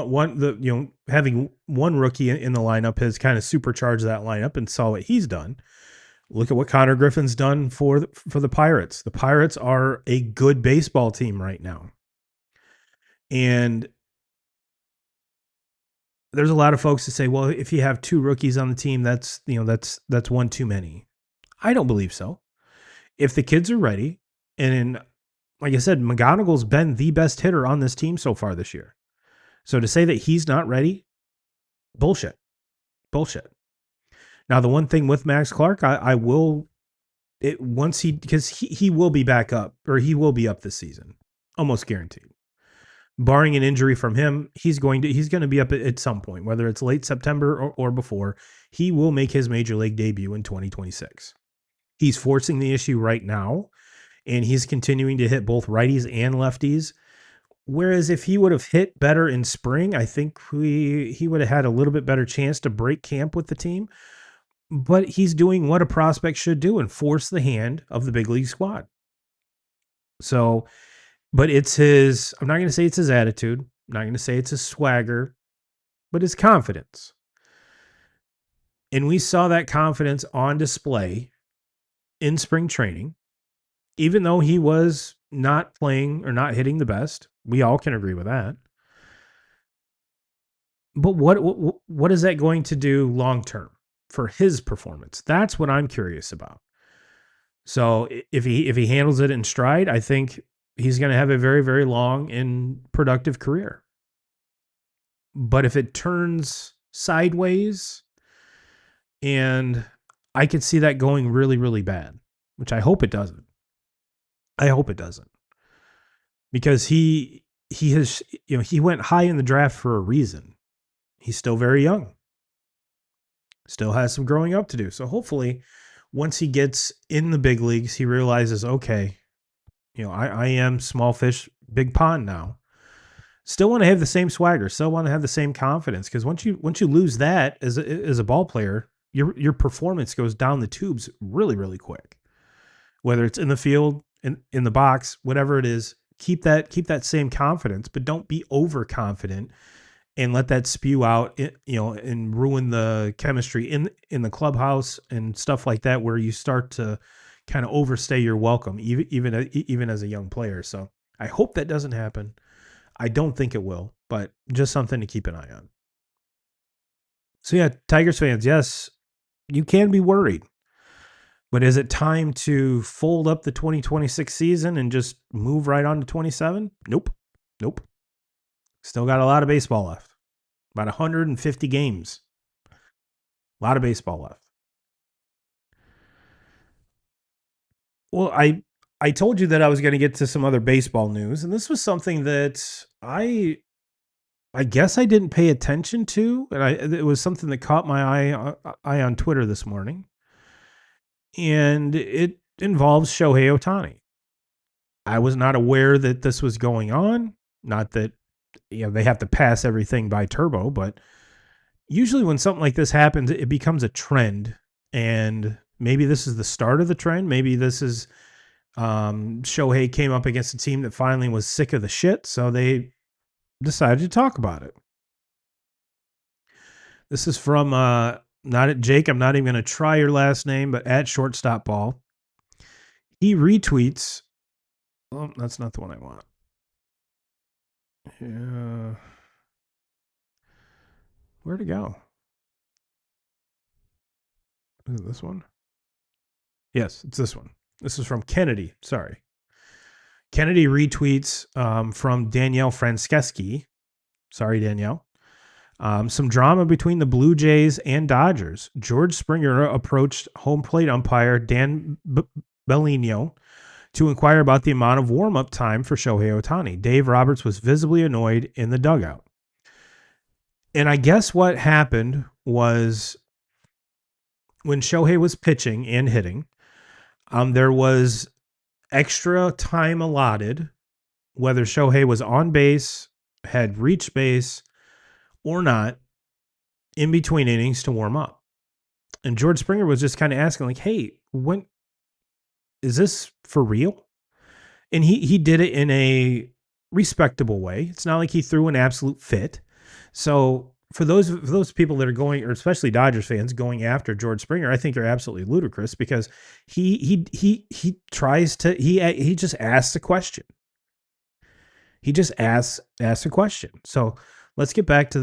having one rookie in the lineup has kind of supercharged that lineup and saw what he's done. Look at what Connor Griffin's done for the Pirates. The Pirates are a good baseball team right now. And there's a lot of folks that say, well, if you have 2 rookies on the team, that's one too many. I don't believe so. If the kids are ready, and like I said, McGonigal's been the best hitter on this team so far this year. So to say that he's not ready, bullshit. Now, the one thing with Max Clark, I will, because he will be back up, or he will be up this season, almost guaranteed. barring an injury from him, he's going to be up at some point, whether it's late September or before. He will make his major league debut in 2026. He's forcing the issue right now, and he's continuing to hit both righties and lefties. Whereas if he would have hit better in spring, I think he would have had a little bit better chance to break camp with the team. But he's doing what a prospect should do and force the hand of the big league squad. So, but it's his, I'm not going to say it's his attitude. I'm not going to say it's his swagger, but his confidence. And we saw that confidence on display in spring training, even though he was not playing or not hitting the best. We all can agree with that. But what is that going to do long term for his performance? That's what I'm curious about. So if he handles it in stride, I think he's going to have a very, very long and productive career. But if it turns sideways, and I could see that going really, really bad, which I hope it doesn't. I hope it doesn't. Because he has, he went high in the draft for a reason. He's still very young. Still has some growing up to do. So hopefully once he gets in the big leagues, he realizes, okay, I am small fish, big pond now. Still want to have the same swagger. Still want to have the same confidence. Because once you lose that as a ball player, your performance goes down the tubes really, really quick. Whether it's in the field, in the box, whatever it is, keep that same confidence, but don't be overconfident and let that spew out, and ruin the chemistry in the clubhouse and stuff like that, where you start to kind of overstay your welcome, even as a young player. So I hope that doesn't happen. I don't think it will, but just something to keep an eye on. So yeah, Tigers fans, yes, you can be worried, but is it time to fold up the 2026 season and just move right on to 27? Nope. Nope. Still got a lot of baseball left. About 150 games. A lot of baseball left. Well, I told you that I was going to get to some other baseball news, and this was something that I guess I didn't pay attention to, and it was something that caught my eye on Twitter this morning, and it involves Shohei Ohtani. I was not aware that this was going on. Not that they have to pass everything by turbo, but usually when something like this happens, it becomes a trend, and maybe this is the start of the trend. Maybe this is Shohei came up against a team that finally was sick of the shit, so they decided to talk about it. This is from not at Jake. I'm not even going to try your last name, but at shortstop ball. He retweets. Oh, that's not the one I want. Yeah. Where'd it go? Is it this one? Yes, it's this one. This is from Kennedy. Sorry. Kennedy retweets from Danielle Franceschi. Sorry, Danielle. Some drama between the Blue Jays and Dodgers. George Springer approached home plate umpire Dan Bellino to inquire about the amount of warm-up time for Shohei Ohtani. Dave Roberts was visibly annoyed in the dugout. And I guess what happened was when Shohei was pitching and hitting, there was extra time allotted, whether Shohei was on base, had reached base, or not, in between innings to warm up. And George Springer was just kind of asking, like, hey, when is this for real? And he did it in a respectable way. It's not like he threw an absolute fit. So for those people that are going, or especially Dodgers fans going after George Springer, I think you're absolutely ludicrous, because he tries to he just asks a question. He just asks a question. So let's get back to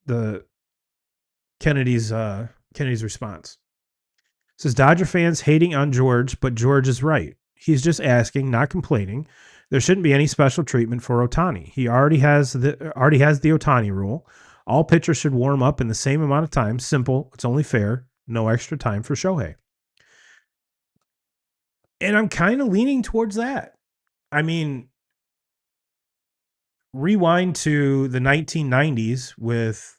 the Kennedy's response. It says Dodger fans hating on George, but George is right. He's just asking, not complaining. There shouldn't be any special treatment for Ohtani. He already has the Ohtani rule. All pitchers should warm up in the same amount of time. Simple. It's only fair. No extra time for Shohei. And I'm kind of leaning towards that. I mean, rewind to the 1990s with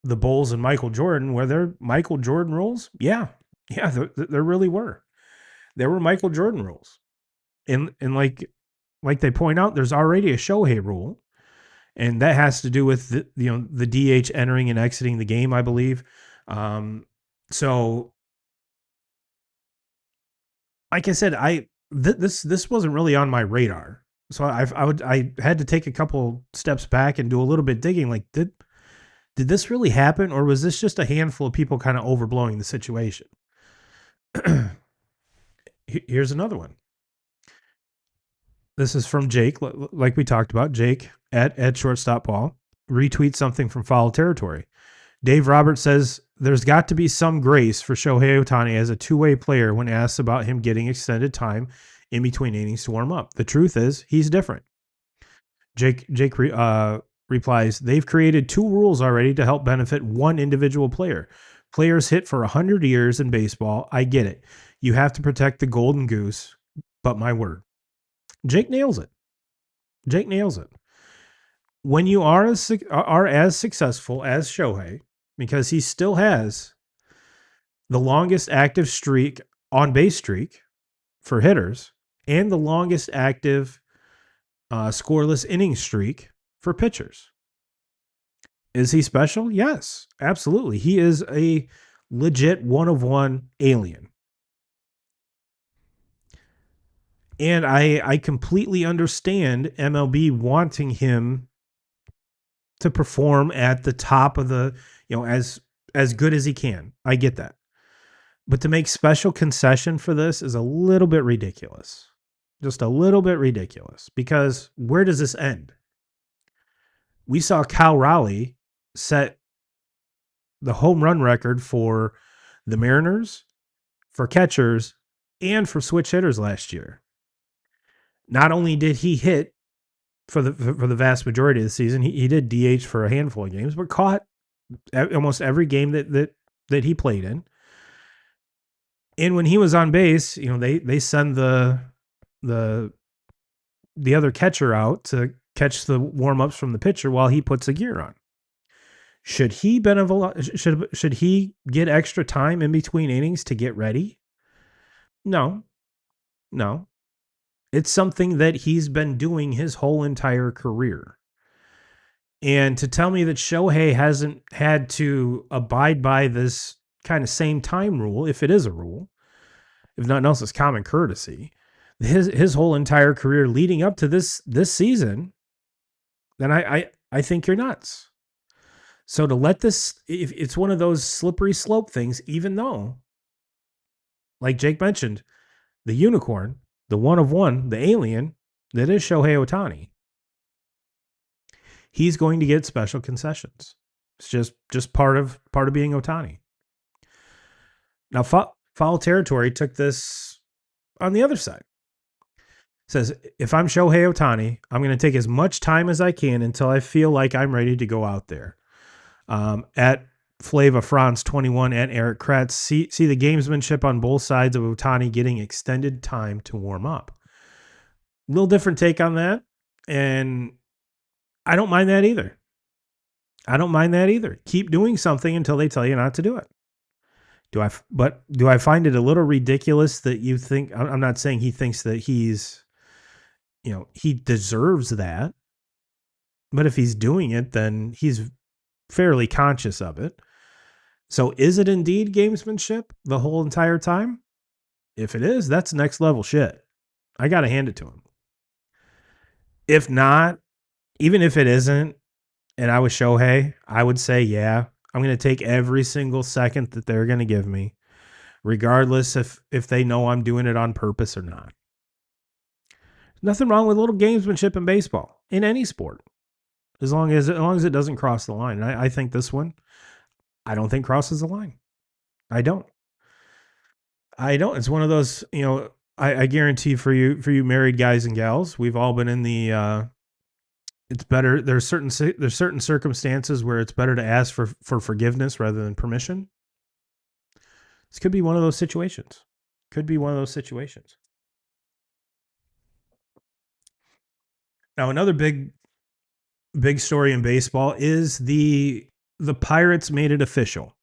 the Bulls and Michael Jordan, were there Michael Jordan rules? Yeah, yeah, there really were. There were Michael Jordan rules, and like they point out, there's already a Shohei rule, and that has to do with the DH entering and exiting the game, I believe. So, like I said, this wasn't really on my radar. So I had to take a couple steps back and do a little bit digging. Like, did this really happen, or was this just a handful of people kind of overblowing the situation? Here's another one. This is from Jake, like we talked about. Jake at shortstop ball retweets something from Foul Territory. Dave Roberts says there's got to be some grace for Shohei Ohtani as a two-way player when asked about him getting extended time in between innings to warm up. The truth is, he's different. Jake replies, they've created two rules already to help benefit one individual player. Players hit for 100 years in baseball. I get it. You have to protect the golden goose, but my word. Jake nails it. Jake nails it. When you are as successful as Shohei, because he still has the longest active streak on base streak for hitters and the longest active scoreless inning streak for pitchers. Is he special? Yes, absolutely. He is a legit one of one alien. And I completely understand MLB wanting him to perform at the top of the, as good as he can. I get that. But to make special concession for this is a little bit ridiculous. Just a little bit ridiculous, because where does this end? We saw Cal Raleigh set the home run record for the Mariners, for catchers, and for switch hitters last year. Not only did he hit for the vast majority of the season, he did DH for a handful of games, but caught almost every game that he played in. And when he was on base, they send the other catcher out to catch the warm ups from the pitcher while he puts a gear on. Should he should he get extra time in between innings to get ready? No, no. It's something that he's been doing his whole entire career. And to tell me that Shohei hasn't had to abide by this kind of same time rule, if it is a rule, if nothing else, it's common courtesy, his whole entire career leading up to this season, then I think you're nuts. So to let this, if it's one of those slippery slope things, even though, like Jake mentioned, the unicorn, the one of one, the alien that is Shohei Ohtani, he's going to get special concessions. It's just part of being Ohtani. Now, Foul Territory took this on the other side. Says, if I'm Shohei Ohtani, I'm going to take as much time as I can until I feel like I'm ready to go out there. At Flava Franz 21 and Eric Kratz, see the gamesmanship on both sides of Ohtani getting extended time to warm up. A little different take on that, and I don't mind that either. Keep doing something until they tell you not to do it. Do I find it a little ridiculous that you think, I'm not saying he thinks that he's, he deserves that, but if he's doing it, then he's fairly conscious of it. So is it indeed gamesmanship the whole entire time? If it is, that's next level shit. I got to hand it to him. If not, even if it isn't, and I was Shohei, I would say, yeah, I'm going to take every single second that they're going to give me, regardless if they know I'm doing it on purpose or not. Nothing wrong with a little gamesmanship in baseball, in any sport, as long as it doesn't cross the line. And I think this one, I don't think crosses the line. I don't. It's one of those, I guarantee for you married guys and gals, we've all been in the it's better. There's certain circumstances where it's better to ask for forgiveness rather than permission. This could be one of those situations. Now, another big big story in baseball is the Pirates made it official.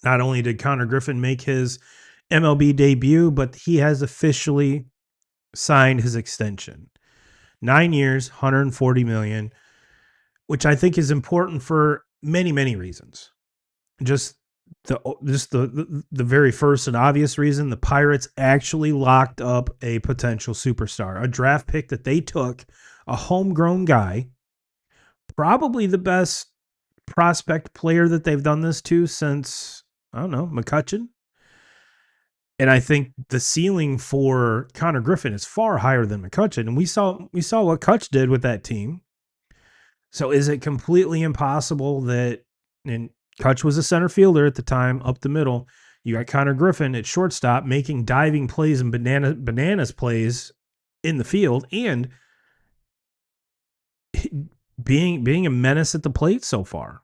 Not only did Connor Griffin make his MLB debut, but he has officially signed his extension. 9 years, 140 million, which I think is important for many, many reasons. Just the very first and obvious reason, the Pirates actually locked up a potential superstar, a draft pick that they took, a homegrown guy, probably the best prospect player that they've done this to since, I don't know, McCutchen. And I think the ceiling for Connor Griffin is far higher than McCutchen. And we saw what Kutch did with that team. So is it completely impossible that, and Kutch was a center fielder at the time, up the middle. You got Connor Griffin at shortstop making diving plays and bananas plays in the field, and being a menace at the plate so far.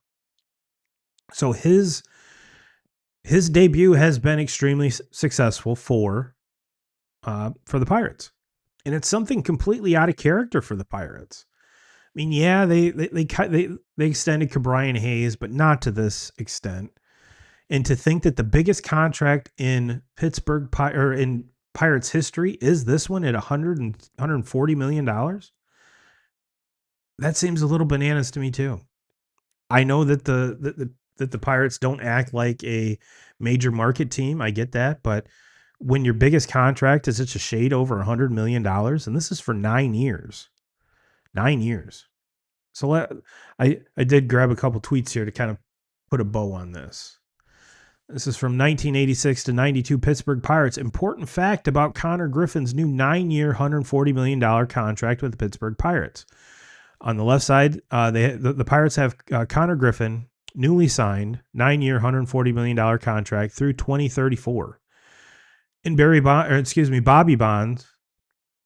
So his debut has been extremely successful for the Pirates, and it's something completely out of character for the Pirates. I mean, yeah, they extended Cabrian Hayes, but not to this extent. And to think that the biggest contract in in Pirates history is this one at 140 million dollars, that seems a little bananas to me too. I know that the Pirates don't act like a major market team. I get that, but when your biggest contract is such a shade over $100 million, and this is for 9 years, 9 years. So I did grab a couple tweets here to kind of put a bow on this. This is from 1986 to 92 Pittsburgh Pirates. Important fact about Connor Griffin's new 9-year, $140 million contract with the Pittsburgh Pirates. On the left side, the Pirates have Connor Griffin, newly signed, 9-year, $140 million contract through 2034. And Bobby Bonds,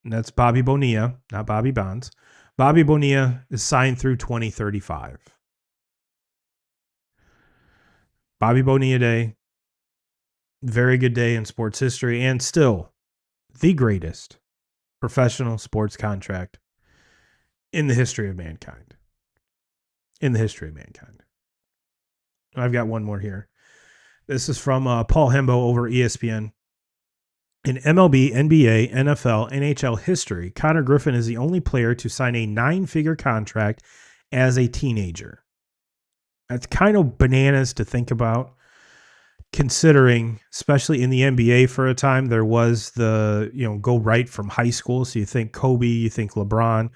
and that's Bobby Bonilla, not Bobby Bonds. Bobby Bonilla is signed through 2035. Bobby Bonilla Day, very good day in sports history, and still the greatest professional sports contract in the history of mankind. In the history of mankind. I've got one more here. This is from Paul Hembo over ESPN. In MLB, NBA, NFL, NHL history, Connor Griffin is the only player to sign a 9-figure contract as a teenager. That's kind of bananas to think about, considering, especially in the NBA for a time, there was the, go right from high school. So you think Kobe, you think LeBron.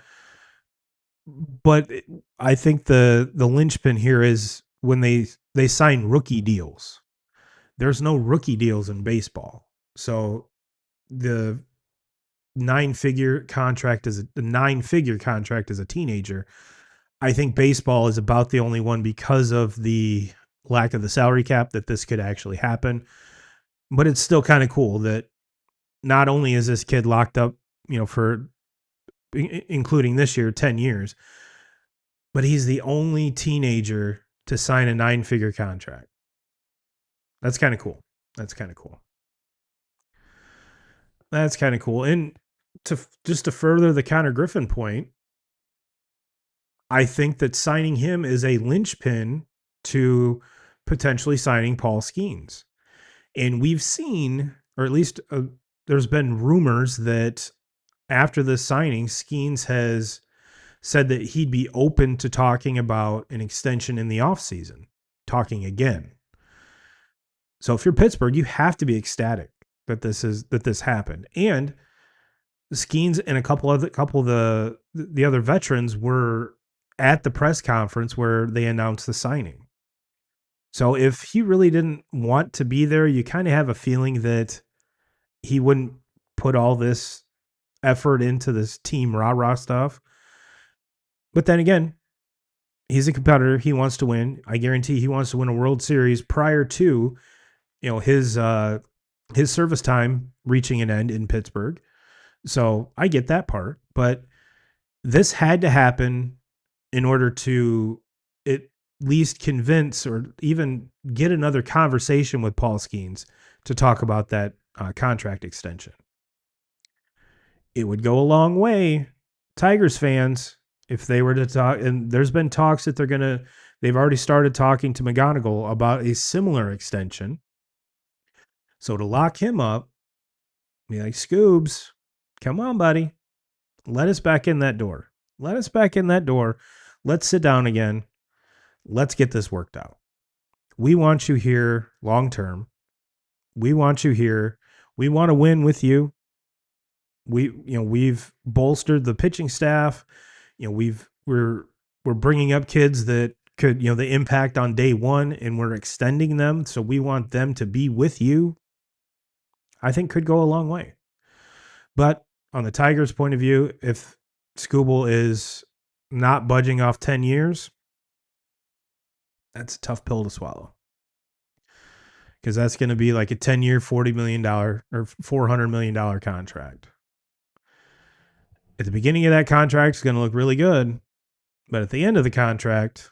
But I think the linchpin here is when they sign rookie deals. There's no rookie deals in baseball. So the 9-figure contract as a teenager, I think baseball is about the only one, because of the lack of the salary cap, that this could actually happen. But it's still kind of cool that not only is this kid locked up, for, including this year, 10 years, but he's the only teenager to sign a 9-figure contract. That's kind of cool. That's kind of cool. That's kind of cool. And to further the Connor Griffin point, I think that signing him is a linchpin to potentially signing Paul Skeens. And we've seen, or at least there's been rumors that after the signing, Skeens has said that he'd be open to talking about an extension in the offseason, talking again. So if you're Pittsburgh, you have to be ecstatic that this happened. And Skeens and a couple of the other veterans were at the press conference where they announced the signing. So if he really didn't want to be there, you kind of have a feeling that he wouldn't put all this effort into this team rah-rah stuff. But then again, he's a competitor. He wants to win. I guarantee he wants to win a World Series prior to, his service time reaching an end in Pittsburgh. So I get that part, but this had to happen in order to at least convince or even get another conversation with Paul Skeens to talk about that contract extension. It would go a long way, Tigers fans, if they were to talk, and there's been talks that they've already started talking to McGonagall about a similar extension. So to lock him up, be like, Scoobs, come on, buddy. Let us back in that door. Let us back in that door. Let's sit down again. Let's get this worked out. We want you here long term. We want you here. We want to win with you. We've bolstered the pitching staff. We're bringing up kids that could, the impact on day one, and we're extending them. So we want them to be with you. I think could go a long way. But on the Tigers' point of view, if Scooble is not budging off 10 years, that's a tough pill to swallow. Because that's going to be like a 10-year, $40 million or $400 million contract. At the beginning of that contract, it's going to look really good. But at the end of the contract,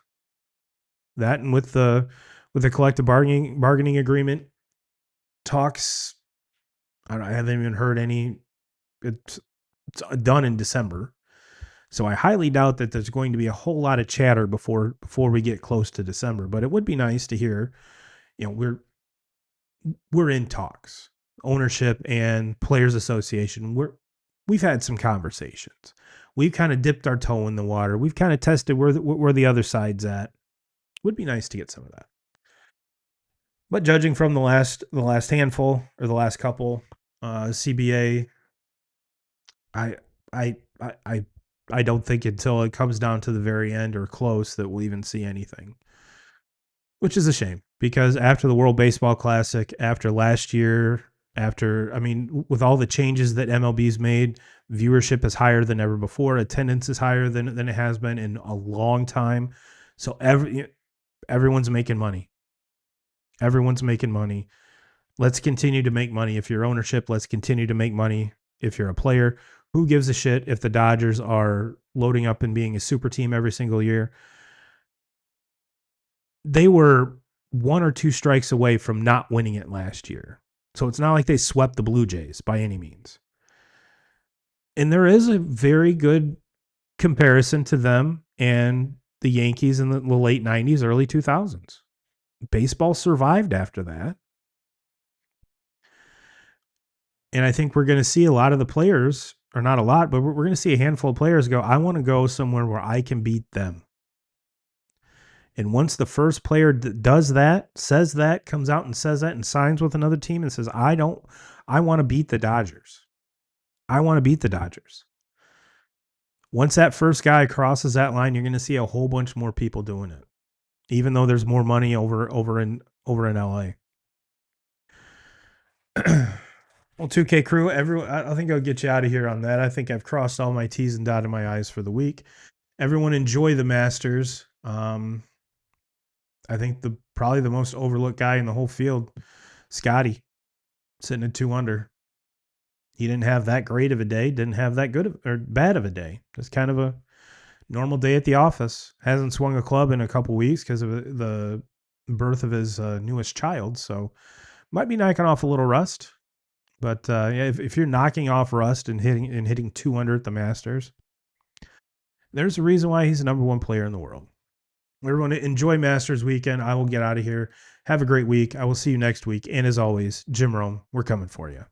that and with the collective bargaining agreement talks, I haven't even heard any. It's done in December. So I highly doubt that there's going to be a whole lot of chatter before we get close to December. But it would be nice to hear, we're in talks, ownership and players association. We've had some conversations. We've kind of dipped our toe in the water. We've kind of tested where the other side's at. Would be nice to get some of that. But judging from the last handful or the last couple, CBA, I I I I don't think until it comes down to the very end or close that we'll even see anything. Which is a shame because after the World Baseball Classic, after last year, with all the changes that MLB's made, viewership is higher than ever before. Attendance is higher than it has been in a long time. So everyone's making money. Everyone's making money. Let's continue to make money. If you're ownership, let's continue to make money. If you're a player, who gives a shit if the Dodgers are loading up and being a super team every single year? They were one or two strikes away from not winning it last year. So it's not like they swept the Blue Jays by any means. And there is a very good comparison to them and the Yankees in the late 90s, early 2000s. Baseball survived after that. And I think we're going to see a lot of the players, or not a lot, but we're going to see a handful of players go, I want to go somewhere where I can beat them. And once the first player does that, says that, comes out and says that, and signs with another team and says, I want to beat the Dodgers. I want to beat the Dodgers. Once that first guy crosses that line, you're going to see a whole bunch more people doing it, even though there's more money over in LA. Well, 2K crew, I think I'll get you out of here on that. I think I've crossed all my T's and dotted my I's for the week. Everyone enjoy the Masters. I think probably the most overlooked guy in the whole field, Scotty, sitting at 2 under. He didn't have that great of a day, didn't have that good or bad of a day. Just kind of a normal day at the office. Hasn't swung a club in a couple weeks because of the birth of his newest child. So might be knocking off a little rust. But if you're knocking off rust and hitting 2 under at the Masters, there's a reason why he's the number one player in the world. Everyone enjoy Masters weekend. I will get out of here. Have a great week. I will see you next week. And as always, Jim Rome, we're coming for you.